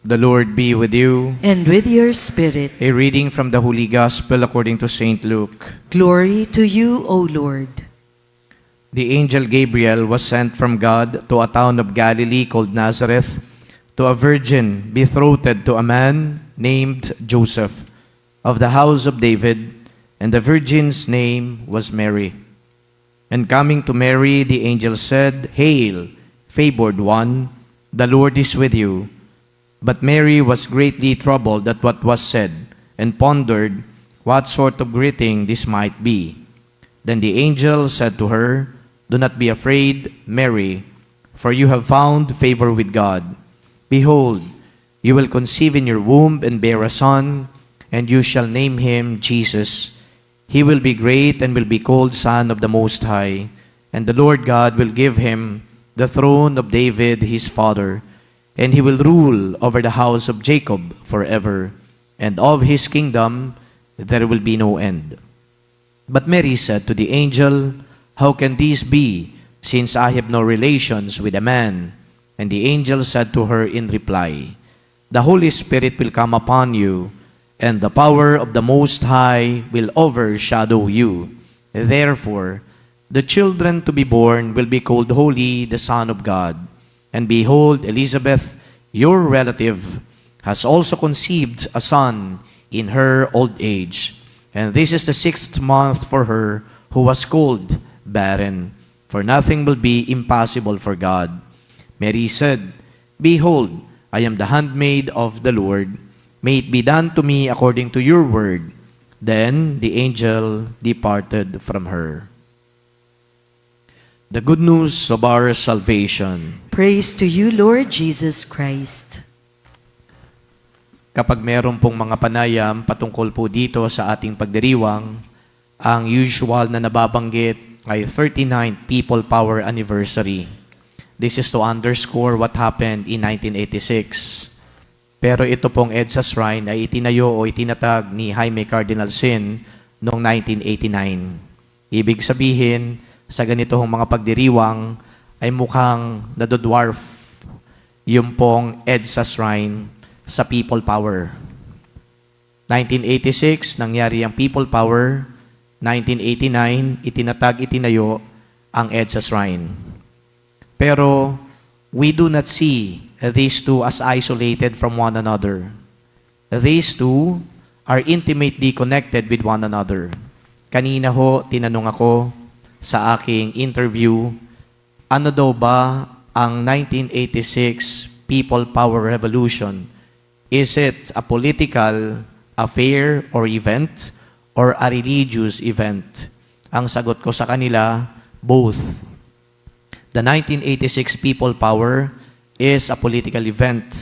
The Lord be with you. And with your spirit. A reading from the Holy Gospel according to St. Luke. Glory to you, O Lord. The angel Gabriel was sent from God to a town of Galilee called Nazareth to a virgin betrothed to a man named Joseph of the house of David, and the virgin's name was Mary. And coming to Mary, the angel said, "Hail, favored one, the Lord is with you." But Mary was greatly troubled at what was said, and pondered what sort of greeting this might be. Then the angel said to her, "Do not be afraid, Mary, for you have found favor with God. Behold, you will conceive in your womb and bear a son, and you shall name him Jesus. He will be great and will be called Son of the Most High, and the Lord God will give him the throne of David his father, and he will rule over the house of Jacob forever, and of his kingdom there will be no end." But Mary said to the angel, "How can this be, since I have no relations with a man?" And the angel said to her in reply, "The Holy Spirit will come upon you, and the power of the Most High will overshadow you. Therefore, the children to be born will be called holy, the Son of God. And behold, Elizabeth, your relative, has also conceived a son in her old age. And this is the 6th month for her who was called barren. For nothing will be impossible for God." Mary said, "Behold, I am the handmaid of the Lord. May it be done to me according to your word." Then the angel departed from her. The good news of our salvation. Praise to you, Lord Jesus Christ. Kapag meron pong mga panayam patungkol po dito sa ating pagdiriwang, ang usual na nababanggit ay 39th People Power Anniversary. This is to underscore what happened in 1986. Pero ito pong EDSA Shrine ay itinayo o itinatag ni Jaime Cardinal Sin noong 1989. Ibig sabihin, sa ganitong mga pagdiriwang ay mukhang nadodwarf yung pong EDSA Shrine sa People Power. 1986, nangyari ang People Power. 1989, itinayo ang EDSA Shrine. Pero we do not see these two as isolated from one another. These two are intimately connected with one another. Kanina ho, tinanong ako sa aking interview, ano daw ba ang 1986 People Power Revolution? Is it a political affair or event or a religious event? Ang sagot ko sa kanila, both. The 1986 People Power is a political event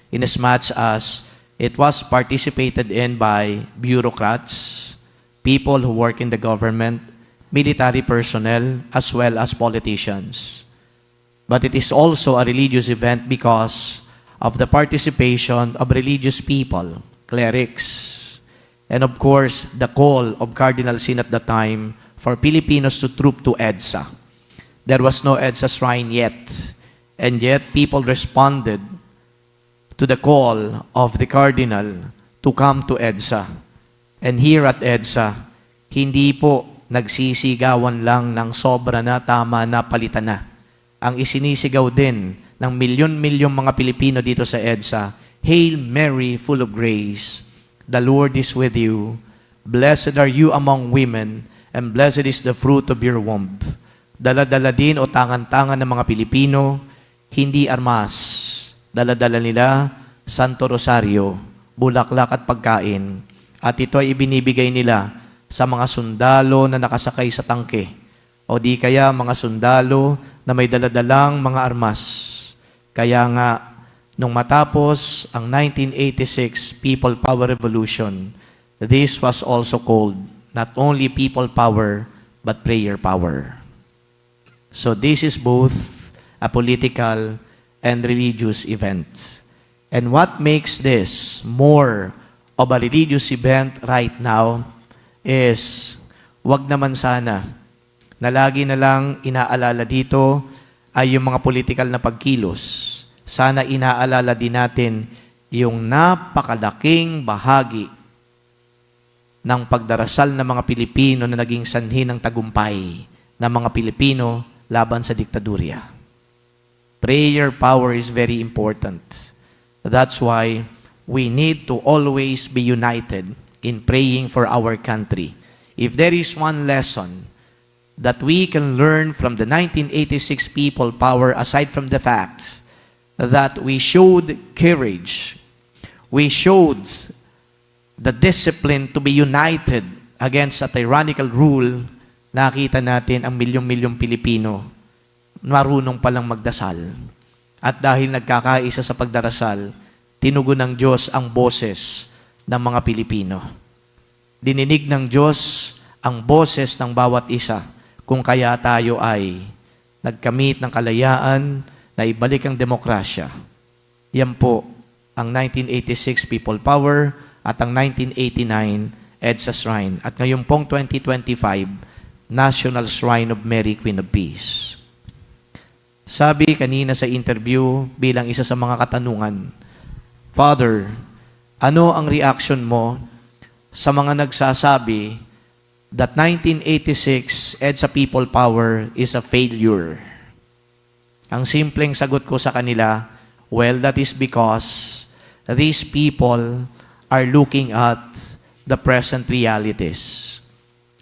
inasmuch as it was participated in by bureaucrats, people who work in the government, military personnel, as well as politicians. But it is also a religious event because of the participation of religious people, clerics, and of course, the call of Cardinal Sin at the time for Filipinos to troop to EDSA. There was no EDSA Shrine yet, and yet people responded to the call of the Cardinal to come to EDSA. And here at EDSA, hindi po nagsisigawan lang ng sobra na, tama na, palitan na. Ang isinisigaw din ng milyon-milyong mga Pilipino dito sa EDSA, "Hail Mary, full of grace, the Lord is with you. Blessed are you among women, and blessed is the fruit of your womb." Dala-dala din o tangan-tangan ng mga Pilipino, hindi armas. Dala-dala nila Santo Rosario, bulaklak at pagkain. At ito ay ibinibigay nila sa mga sundalo na nakasakay sa tangke, o di kaya mga sundalo na may daladalang mga armas. Kaya nga, nung matapos ang 1986 People Power Revolution, this was also called not only people power, but prayer power. So this is both a political and religious event. And what makes this more of a religious event right now is, wag naman sana na lagi na lang inaalala dito ay yung mga political na pagkilos. Sana inaalala din natin yung napakalaking bahagi ng pagdarasal ng mga Pilipino na naging sanhi ng tagumpay ng mga Pilipino laban sa diktadurya. Prayer power is very important. That's why we need to always be united in praying for our country. If there is one lesson that we can learn from the 1986 people power, aside from the fact that we showed courage, we showed the discipline to be united against a tyrannical rule, nakita natin ang milyong-milyong Pilipino marunong palang magdasal. At dahil nagkakaisa sa pagdarasal, tinugon ng Diyos ang boses ng mga Pilipino. Dininig ng Diyos ang boses ng bawat isa, kung kaya tayo ay nagkamit ng kalayaan na ibalik ang demokrasya. Yan po ang 1986 People Power at ang 1989 EDSA Shrine. At ngayon pong 2025, National Shrine of Mary, Queen of Peace. Sabi kanina sa interview bilang isa sa mga katanungan, Father, ano ang reaction mo sa mga nagsasabi that 1986 EDSA People Power is a failure? Ang simpleng sagot ko sa kanila, well, that is because these people are looking at the present realities.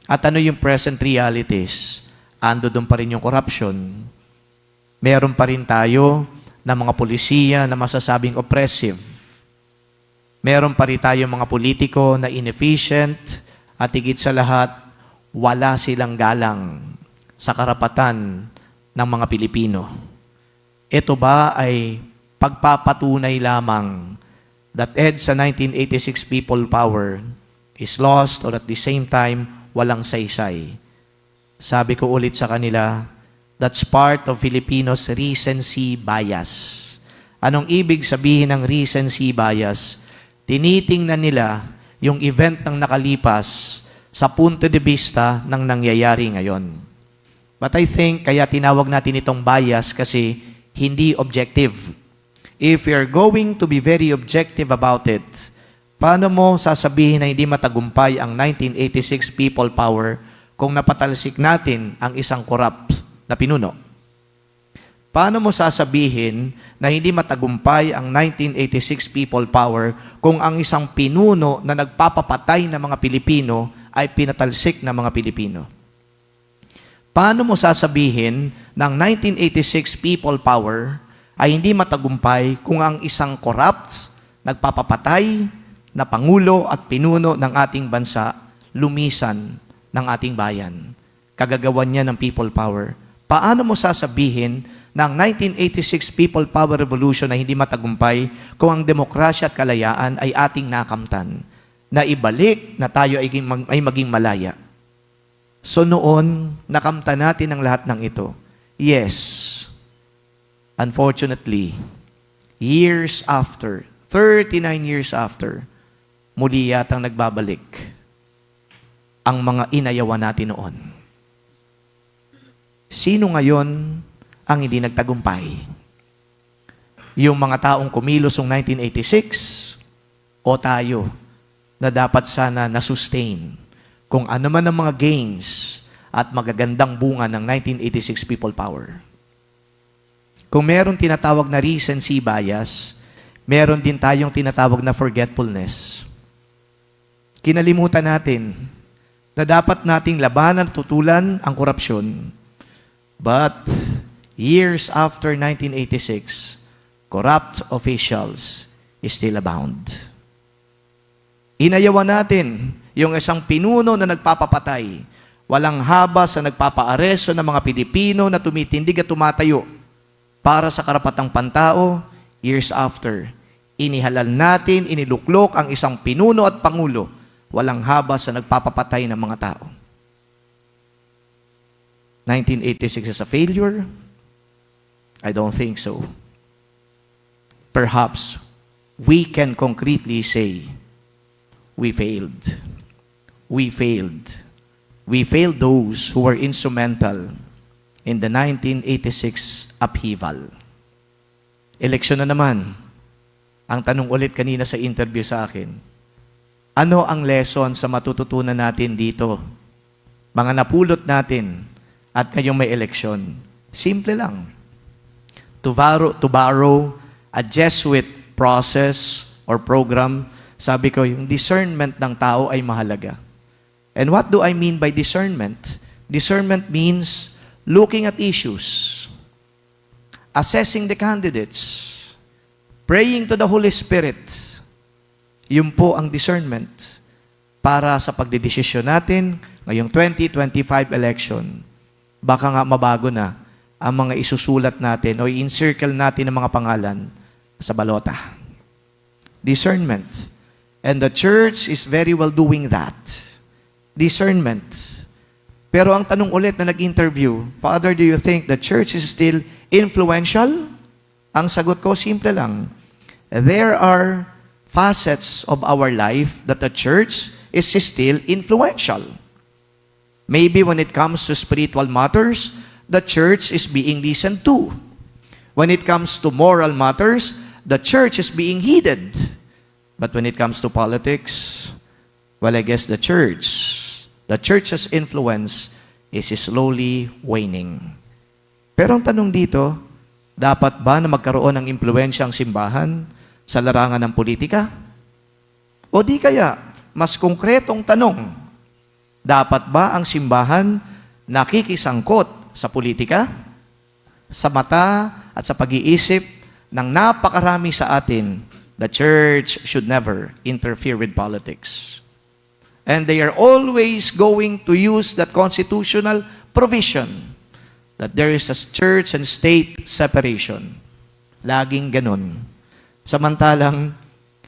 At ano yung present realities? Ando doon pa rin yung corruption. Meron pa rin tayo na mga polisiya na masasabing oppressive. Meron pa rin tayo mga politiko na inefficient at higit sa lahat, wala silang galang sa karapatan ng mga Pilipino. Ito ba ay pagpapatunay lamang that EDSA 1986 People Power is lost or at the same time, walang saysay? Sabi ko ulit sa kanila, that's part of Filipinos' recency bias. Anong ibig sabihin ng recency bias? Tinitingnan nila yung event ng nakalipas sa punto de vista ng nangyayari ngayon. But I think, kaya tinawag natin itong bias kasi hindi objective. If you're going to be very objective about it, paano mo sasabihin na hindi matagumpay ang 1986 People Power kung napatalsik natin ang isang corrupt na pinuno? Paano mo sasabihin na hindi matagumpay ang 1986 People Power kung ang isang pinuno na nagpapapatay ng mga Pilipino ay pinatalsik ng mga Pilipino? Paano mo sasabihin ng 1986 People Power ay hindi matagumpay kung ang isang corrupt, nagpapapatay na pangulo at pinuno ng ating bansa lumisan ng ating bayan? Kagagawan niya ng People Power. Paano mo sasabihin ng 1986 People Power Revolution na hindi matagumpay kung ang demokrasya at kalayaan ay ating nakamtan, na ibalik na tayo ay maging malaya? So noon, nakamtan natin ang lahat ng ito. Yes, unfortunately, years after, 39 years after, muli yatang nagbabalik ang mga inayawan natin noon. Sino ngayon ang hindi nagtagumpay? Yung mga taong kumilos noong 1986 o tayo na dapat sana na-sustain kung ano man ang mga gains at magagandang bunga ng 1986 People Power? Kung meron tinatawag na recency bias, meron din tayong tinatawag na forgetfulness. Kinalimutan natin na dapat nating labanan at tutulan ang korupsyon. But years after 1986, corrupt officials still abound. Inayawan natin yung isang pinuno na nagpapapatay, walang haba sa nagpapaaresto ng mga Pilipino na tumitindig at tumatayo para sa karapatang pantao. Years after, inihalal natin, iniluklok ang isang pinuno at pangulo, walang haba sa nagpapapatay ng mga tao. 1986 is a failure? I don't think so. Perhaps we can concretely say, we failed. We failed. We failed those who were instrumental in the 1986 upheaval. Eleksyon na naman. Ang tanong ulit kanina sa interview sa akin, ano ang lesson sa matututunan natin dito? Mga napulot natin at ngayong may eleksyon. Simple lang. To borrow a Jesuit process or program, sabi ko, yung discernment ng tao ay mahalaga. And what do I mean by discernment? Discernment means looking at issues, assessing the candidates, praying to the Holy Spirit. Yun po ang discernment para sa pagdedesisyon natin ngayong 2025 election. Baka nga mabago na ang mga isusulat natin o i-encircle natin ng mga pangalan sa balota. Discernment. And the church is very well doing that. Discernment. Pero ang tanong ulit na nag-interview, Father, do you think the church is still influential? Ang sagot ko, simple lang. There are facets of our life that the church is still influential. Maybe when it comes to spiritual matters, the church is being listened to. When it comes to moral matters, the church is being heeded. But when it comes to politics, well, I guess the church's influence is slowly waning. Pero ang tanong dito, dapat ba na magkaroon ng impluensya ang simbahan sa larangan ng politika? O di kaya, mas konkretong tanong, dapat ba ang simbahan nakikisangkot sa politika? Sa mata at sa pag-iisip ng napakarami sa atin, the church should never interfere with politics. And they are always going to use that constitutional provision that there is a church and state separation. Laging ganun. Samantalang,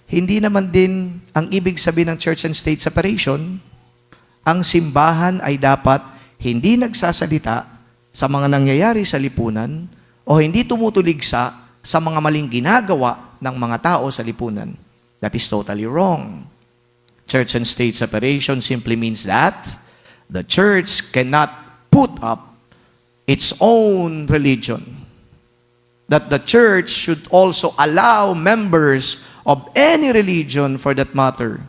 hindi naman din ang ibig sabihin ng church and state separation, ang simbahan ay dapat hindi nagsasalita sa mga nangyayari sa lipunan o hindi tumutuligsa sa mga maling ginagawa ng mga tao sa lipunan. That is totally wrong. Church and state separation simply means that the church cannot put up its own religion. That the church should also allow members of any religion, for that matter,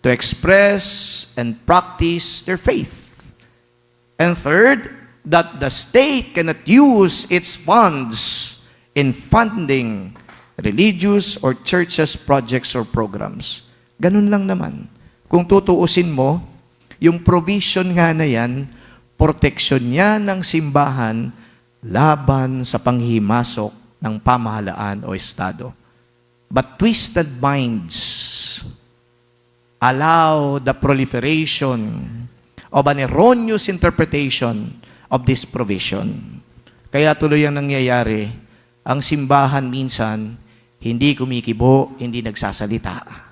to express and practice their faith. And third, that the state cannot use its funds in funding religious or churches projects or programs. Ganun lang naman. Kung tutuusin mo, yung provision nga na yan, proteksyon niya ng simbahan laban sa panghimasok ng pamahalaan o estado. But twisted minds allow the proliferation of an erroneous interpretation of this provision. Kaya tuloy ang nangyayari, ang simbahan minsan hindi kumikibo, hindi nagsasalita.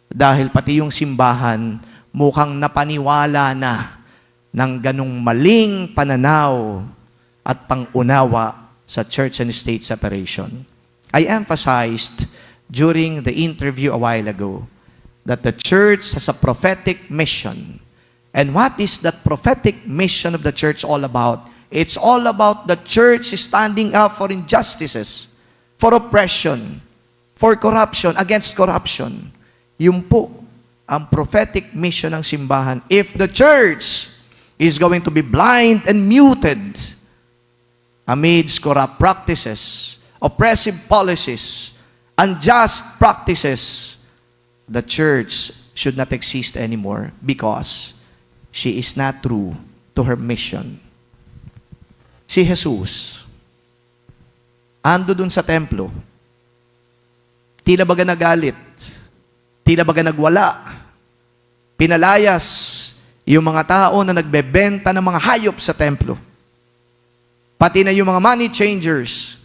Dahil pati yung simbahan mukhang napaniwala na ng ganong maling pananaw at pangunawa sa church and state separation. I emphasized during the interview a while ago that the church has a prophetic mission. And what is that prophetic mission of the church all about? It's all about the church standing up for injustices, for oppression, for corruption, against corruption. Yun po ang prophetic mission ng simbahan. If the church is going to be blind and muted amidst corrupt practices, oppressive policies, unjust practices, the church should not exist anymore because she is not true to her mission. Si Jesus, ando dun sa templo, tila baga nagalit, tila baga nagwala, pinalayas yung mga tao na nagbebenta ng mga hayop sa templo. Pati na yung mga money changers,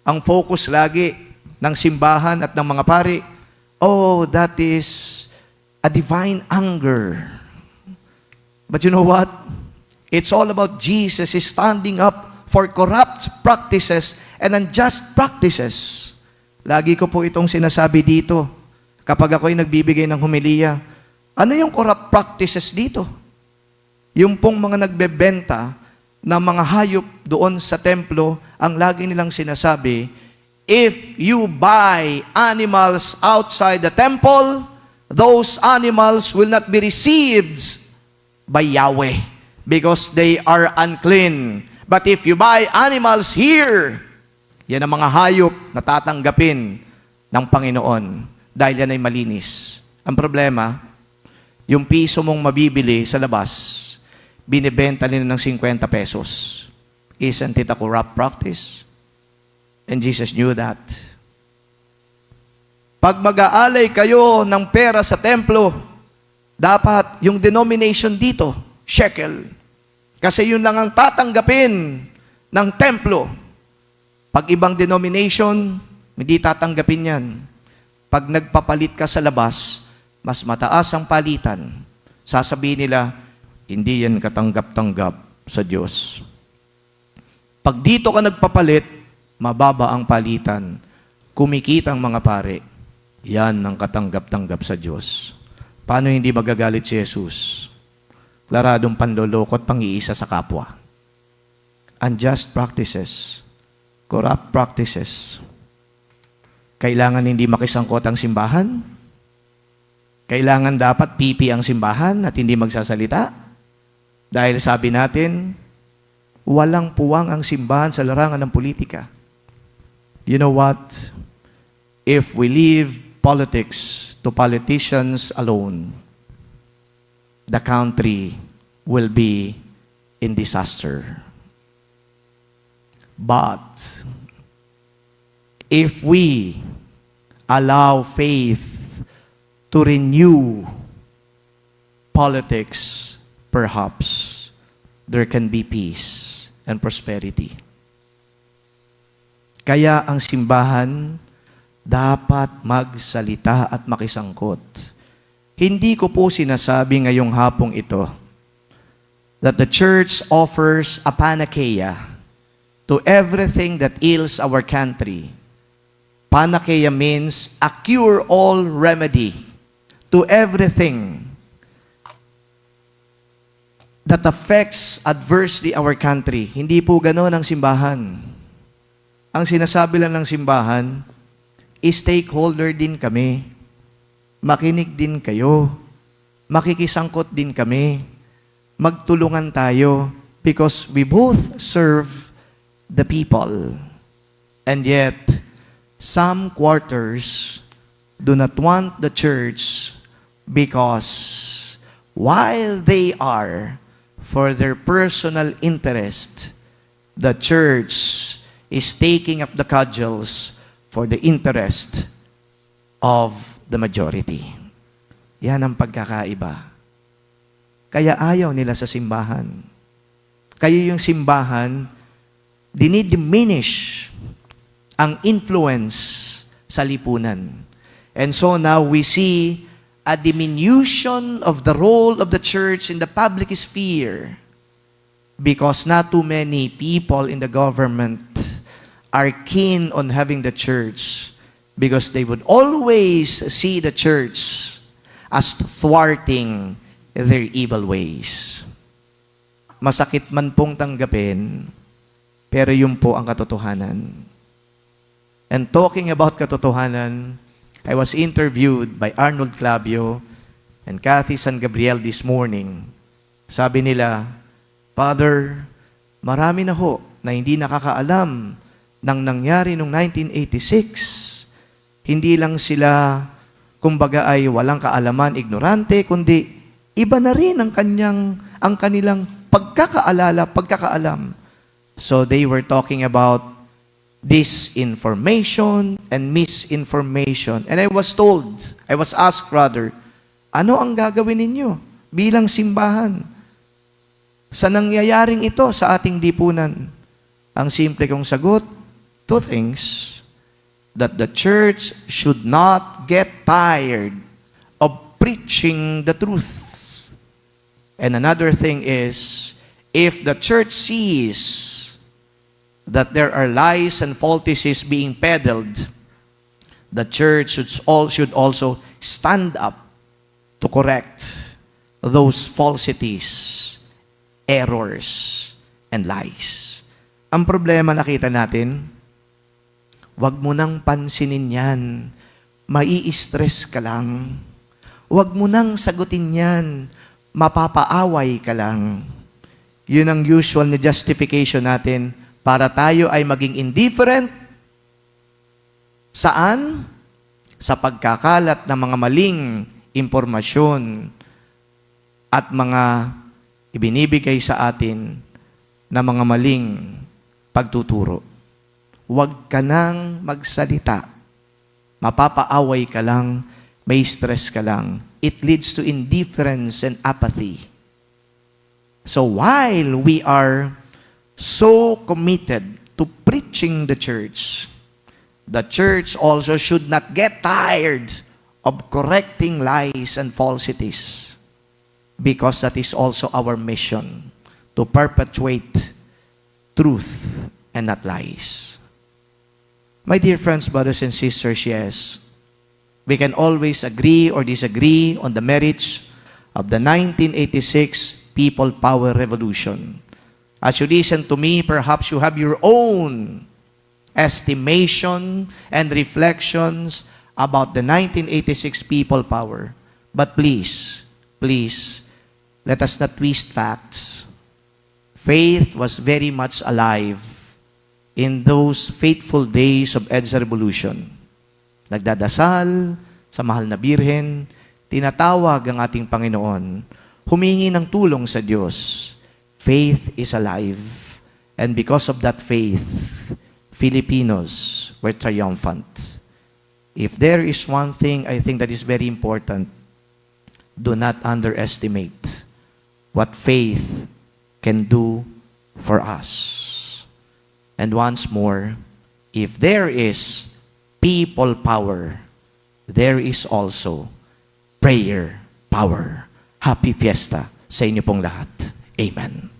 ang focus lagi ng simbahan at ng mga pari, oh, that is a divine anger. But you know what? It's all about Jesus is standing up for corrupt practices and unjust practices. Lagi ko po itong sinasabi dito kapag ako'y nagbibigay ng homilya. Ano yung corrupt practices dito? Yung pong mga nagbebenta ng mga hayop doon sa templo, ang lagi nilang sinasabi, if you buy animals outside the temple, those animals will not be received by Yahweh because they are unclean. But if you buy animals here, yan ang mga hayop na tatanggapin ng Panginoon dahil yan ay malinis. Ang problema, yung piso mong mabibili sa labas, binibenta nila ng 50 pesos. Isn't it a corrupt practice? And Jesus knew that. Pag mag-aalay kayo ng pera sa templo, dapat yung denomination dito, shekel. Kasi yun lang ang tatanggapin ng templo. Pag ibang denomination, hindi tatanggapin yan. Pag nagpapalit ka sa labas, mas mataas ang palitan. Sasabihin nila, hindi yan katanggap-tanggap sa Diyos. Pag dito ka nagpapalit, mababa ang palitan. Kumikita ang mga pare. Yan ang katanggap-tanggap sa Diyos. Paano hindi magagalit si Jesus? Klaradong panloloko at pang-iisa sa kapwa. Unjust practices. Corrupt practices. Kailangan hindi makisangkot ang simbahan? Kailangan dapat pipi ang simbahan at hindi magsasalita? Dahil sabi natin, walang puwang ang simbahan sa larangan ng politika. You know what? If we leave politics to politicians alone, the country will be in disaster. But if we allow faith to renew politics, perhaps there can be peace and prosperity. Kaya ang simbahan dapat magsalita at makisangkot. Hindi ko po sinasabi ngayong hapong ito that the church offers a panacea to everything that ails our country. Panacea means a cure-all remedy to everything that affects adversely our country. Hindi po gano'n ang simbahan. Ang sinasabi lang ng simbahan, stakeholder din kami. Makinig din kayo. Makikisangkot din kami. Magtulungan tayo because we both serve the people. And yet, some quarters do not want the church because while they are for their personal interest, the church is taking up the cudgels for the interest of the majority. Yan ang pagkakaiba. Kaya ayaw nila sa simbahan. Kaya yung simbahan, dinidiminish ang influence sa lipunan. And so now we see a diminution of the role of the church in the public sphere because not too many people in the government are keen on having the church because they would always see the church as thwarting their evil ways. Masakit man pong tanggapin, pero yun po ang katotohanan. And talking about katotohanan, I was interviewed by Arnold Clavio and Kathy San Gabriel this morning. Sabi nila, Father, marami na ho na hindi nakakaalam ng nangyari noong 1986. Hindi lang sila, kumbaga ay walang kaalaman, ignorante, kundi iba na rin ang kanilang pagkakaalam. So they were talking about disinformation and misinformation. And I was asked rather, ano ang gagawin ninyo bilang simbahan sa nangyayaring ito sa ating lipunan? Ang simple kong sagot, two things. That the church should not get tired of preaching the truth. And another thing is, if the church sees that there are lies and falsities being peddled, the church should also stand up to correct those falsities, errors, and lies. Ang problema nakita natin, Huwag mo nang pansinin yan. Mai-stress ka lang. Huwag mo nang sagutin yan. Mapapaaway ka lang. Yun ang usual na justification natin para tayo ay maging indifferent. Saan? Sa pagkakalat ng mga maling impormasyon at mga ibinibigay sa atin na mga maling pagtuturo. Huwag ka nang magsalita. Mapapaaway ka lang, may stress ka lang. It leads to indifference and apathy. So while we are so committed to preaching the church also should not get tired of correcting lies and falsities, because that is also our mission, to perpetuate truth and not lies. My dear friends, brothers and sisters, yes, we can always agree or disagree on the merits of the 1986 People Power Revolution. As you listen to me, perhaps you have your own estimation and reflections about the 1986 People Power. But please, let us not twist facts. Faith was very much alive in those faithful days of EDSA Revolution. Nagdadasal sa mahal na birhen, tinatawag ang ating Panginoon, humingi ng tulong sa Diyos. Faith is alive. And because of that faith, Filipinos were triumphant. If there is one thing I think that is very important, do not underestimate what faith can do for us. And once more, if there is people power, there is also prayer power. Happy Fiesta sa inyo pong lahat. Amen.